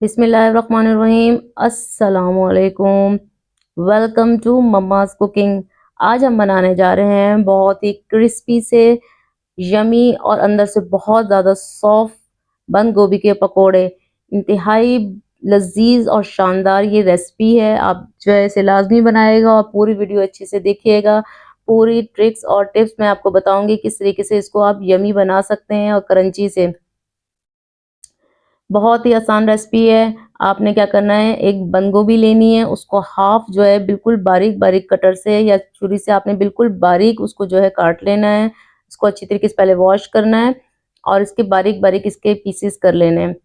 बिस्मिल्लाहिर्रहमानिर्रहीम। अस्सलामुअलैकुम। Welcome to mamma's cooking. आज हम बनाने जा रहे हैं बहुत ही क्रिस्पी से यमी और अंदर से बहुत ज़्यादा सॉफ्ट बंद गोभी के पकोड़े। इंतहाई लजीज और शानदार ये रेसिपी है। आप जो है इसे लाजमी बनाएगा और पूरी वीडियो अच्छे से देखिएगा। पूरी ट्रिक्स और टिप्स मैं आपको बताऊंगी किस तरीके से इसको आप यमी बना सकते हैं और क्रंची से। बहुत ही आसान रेसिपी है। आपने क्या करना है, एक बंद गोभी लेनी है, उसको हाफ जो है बिल्कुल बारीक बारीक कटर से या छुरी से आपने बिल्कुल बारीक उसको जो है काट लेना है। इसको अच्छी तरीके से पहले वॉश करना है और इसके बारीक बारीक इसके पीसेस कर लेने हैं।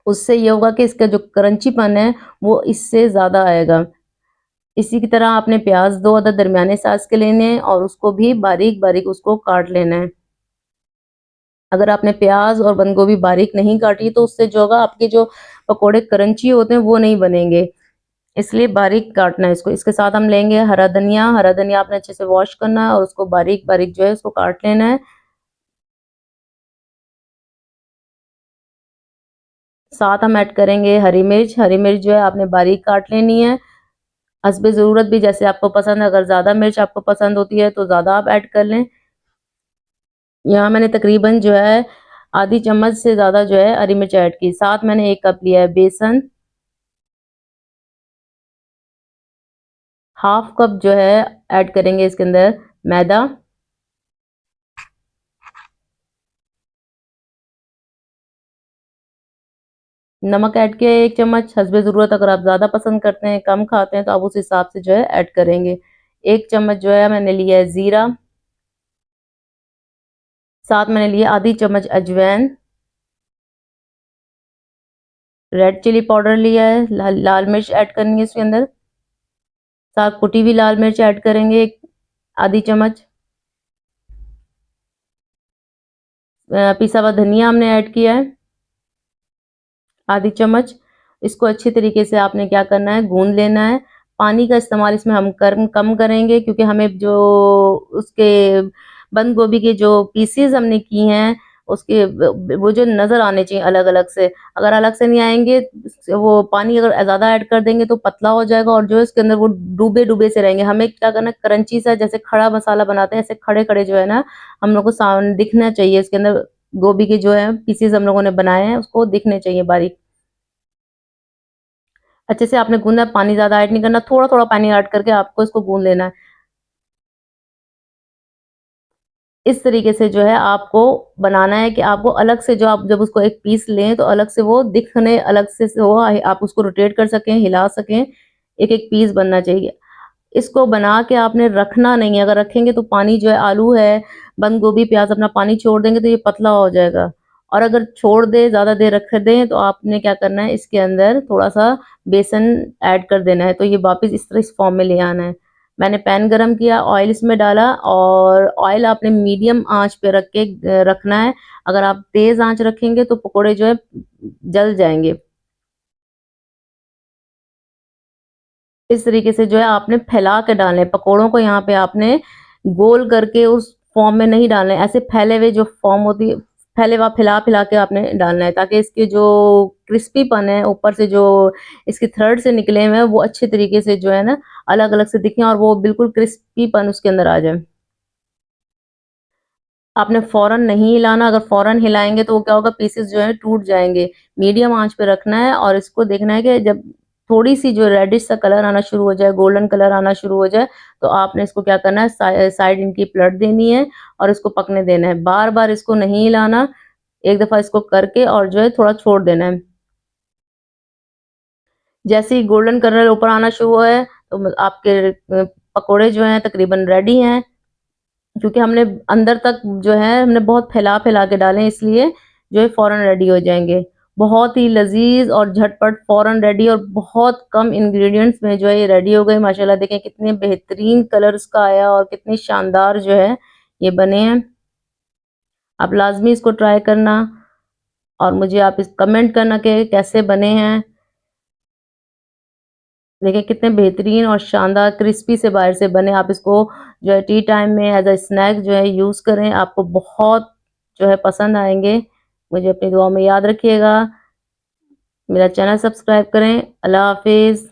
उससे ये होगा कि इसका जो क्रंचीपन है वो इससे ज़्यादा आएगा। इसी की तरह आपने प्याज 2 अदद दरमियाने साइज के लेने हैं और उसको भी बारीक बारीक उसको काट लेना है। अगर आपने प्याज और बंद गोभी बारीक नहीं काटी तो उससे जो होगा आपके जो पकोड़े क्रंची होते हैं वो नहीं बनेंगे, इसलिए बारीक काटना है इसको। इसके साथ हम लेंगे हरा धनिया आपने अच्छे से वॉश करना है और उसको बारीक बारीक जो है उसको काट लेना है। साथ हम ऐड करेंगे हरी मिर्च जो है आपने बारीक काट लेनी है। हस्बे ज़रूरत भी जैसे आपको पसंद है, अगर ज़्यादा मिर्च आपको पसंद होती है तो ज़्यादा आप ऐड कर लें। यहाँ मैंने तकरीबन जो है आधी चम्मच से ज़्यादा जो है हरी मिर्च ऐड की। साथ मैंने 1 कप लिया है बेसन, हाफ कप जो है ऐड करेंगे इसके अंदर मैदा, नमक ऐड किया है 1 चम्मच हस्बे ज़रूरत। अगर आप ज़्यादा पसंद करते हैं, कम खाते हैं तो आप उस हिसाब से जो है ऐड करेंगे। 1 चम्मच जो है मैंने लिया है ज़ीरा, साथ मैंने लिया आधी चम्मच अजवाइन, रेड चिली पाउडर लिया है, लाल मिर्च ऐड करनी है इसके अंदर, साथ कुटी हुई लाल मिर्च ऐड करेंगे आधी चम्मच, पिसा हुआ धनिया हमने ऐड किया है आधी चम्मच। इसको अच्छी तरीके से आपने क्या करना है, गूंद लेना है। पानी का इस्तेमाल इसमें हम कम करेंगे क्योंकि हमें जो उसके बंद गोभी के जो पीसेस हमने की हैं उसके वो जो नज़र आने चाहिए अलग अलग से, अगर अलग से नहीं आएंगे वो पानी अगर ज़्यादा ऐड कर देंगे तो पतला हो जाएगा और जो है इसके अंदर वो डूबे डूबे से रहेंगे। हमें क्या करना है, क्रंची सा जैसे खड़ा मसाला बनाते हैं ऐसे खड़े खड़े जो है ना हम लोग को सामने दिखना चाहिए। इसके अंदर गोभी के जो है पीसेस हम लोगों ने बनाए हैं उसको दिखने चाहिए बारीक। अच्छे से आपने गूंदना है, पानी ज़्यादा ऐड नहीं करना, थोड़ा-थोड़ा पानी ऐड करके आपको इसको गूंद लेना है। इस तरीके से जो है आपको बनाना है कि आपको अलग से जो आप जब उसको एक पीस लें तो अलग से वो दिखने अलग से हो, आप उसको रोटेट कर सकें, हिला सकें, एक-एक पीस बनना चाहिए। इसको बना के आपने रखना नहीं है, अगर रखेंगे तो पानी जो है आलू है, बंद गोभी, प्याज़ अपना पानी छोड़ देंगे तो ये पतला हो जाएगा। और अगर छोड़ दें, ज़्यादा देर रख दें तो आपने क्या करना है, इसके अंदर थोड़ा-सा बेसन ऐड कर देना है, तो ये वापस इस तरह इस फॉर्म में ले आना है। मैंने पैन गरम किया, ऑयल इसमें डाला और ऑयल आपने मीडियम आँच पे रख के रखना है। अगर आप तेज़ आँच रखेंगे तो पकोड़े जो है जल जाएँगे। इस तरीके से जो है आपने फैला के डालने हैं पकोड़ों को, यहाँ पे आपने गोल करके उस फॉर्म में नहीं डालना है, ऐसे फैले हुए जो फॉर्म होती है फैले हुआ फैला के आपने डालना है ताकि इसके जो क्रिस्पीपन है ऊपर से जो इसके थ्रेड से निकले हुए हैं वो अच्छे तरीके से जो है ना अलग अलग से दिखें और वो बिल्कुल क्रिस्पीपन उसके अंदर आ जाए। आपने फौरन नहीं हिलाना, अगर फौरन हिलाएंगे तो वो क्या होगा, पीसेस जो है टूट जाएंगे। मीडियम आंच पे रखना है और इसको देखना है कि जब थोड़ी सी जो रेडिश सा कलर आना शुरू हो जाए, गोल्डन कलर आना शुरू हो जाए, तो आपने इसको क्या करना है, साइड इनकी पलट देनी है और इसको पकने देना है। बार बार इसको नहीं हिलाना, एक दफा इसको करके और जो है थोड़ा छोड़ देना है। जैसे ही गोल्डन कलर ऊपर आना शुरू हुआ है तो आपके पकोड़े जो हैं तकरीबन रेडी हैं, क्योंकि हमने अंदर तक जो है हमने बहुत फैला-फैला के डाले हैं, इसलिए जो है फ़ौरन रेडी हो जाएँगे। बहुत ही लज़ीज़ और झटपट फ़ौरन रेडी और बहुत कम इंग्रीडिएंट्स में जो है ये रेडी हो गए। माशाल्लाह देखें कितने बेहतरीन कलर इसका आया और कितने शानदार जो है ये बने हैं। आप लाज़मी इसको ट्राई करना और मुझे आप इस कमेंट करना कि कैसे बने हैं। देखिए कितने बेहतरीन और शानदार क्रिस्पी से बाहर से बने। आप इसको जो है टी टाइम में एज़ अ स्नैक जो है यूज़ करें, आपको बहुत जो है पसंद आएँगे। मुझे अपनी दुआओं में याद रखिएगा। मेरा चैनल सब्सक्राइब करें। अल्लाह हाफ़िज़।